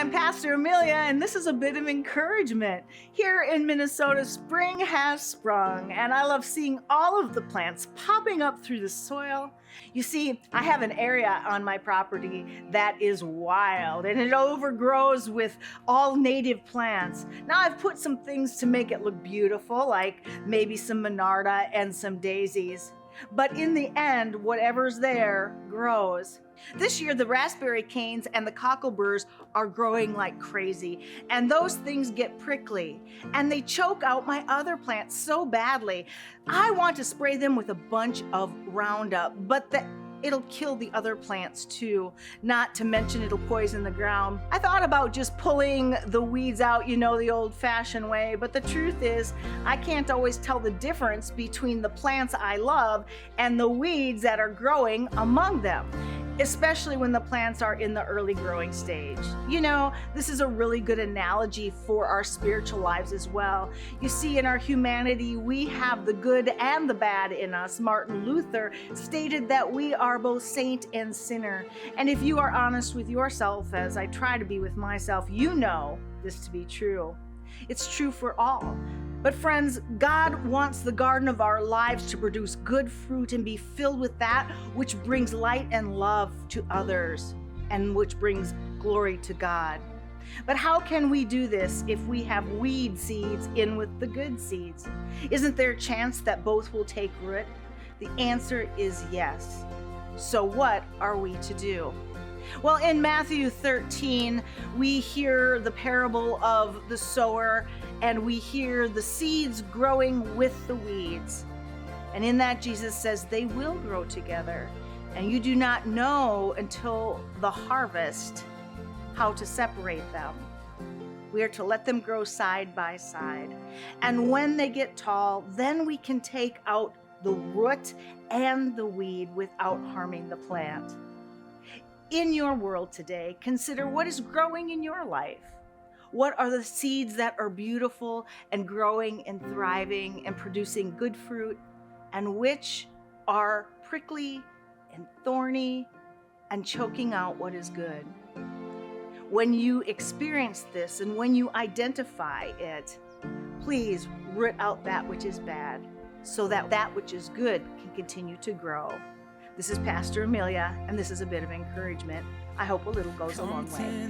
I'm Pastor Amelia, and this is a bit of encouragement. Here in Minnesota, spring has sprung, and I love seeing all of the plants popping up through the soil. You see, I have an area on my property that is wild, and it overgrows with all native plants. Now I've put some things to make it look beautiful, like maybe some monarda and some daisies. But in the end, whatever's there grows. This year, the raspberry canes and the cockleburs are growing like crazy, and those things get prickly, and they choke out my other plants so badly. I want to spray them with a bunch of Roundup, but it'll kill the other plants too, not to mention it'll poison the ground. I thought about just pulling the weeds out, the old-fashioned way, but the truth is, I can't always tell the difference between the plants I love and the weeds that are growing among them, especially when the plants are in the early growing stage. This is a really good analogy for our spiritual lives as well. You see, in our humanity, we have the good and the bad in us. Martin Luther stated that we are both saint and sinner. And if you are honest with yourself, as I try to be with myself, you know this to be true. It's true for all. But friends, God wants the garden of our lives to produce good fruit and be filled with that which brings light and love to others and which brings glory to God. But how can we do this if we have weed seeds in with the good seeds? Isn't there a chance that both will take root? The answer is yes. So what are we to do? Well, in Matthew 13, we hear the parable of the sower, and we hear the seeds growing with the weeds. And in that, Jesus says they will grow together, and you do not know until the harvest how to separate them. We are to let them grow side by side. And when they get tall, then we can take out the root and the weed without harming the plant. In your world today, consider what is growing in your life. What are the seeds that are beautiful and growing and thriving and producing good fruit, and which are prickly and thorny and choking out what is good? When you experience this and when you identify it, please root out that which is bad so that that which is good can continue to grow. This is Pastor Amelia, and this is a bit of encouragement. I hope a little goes a long way.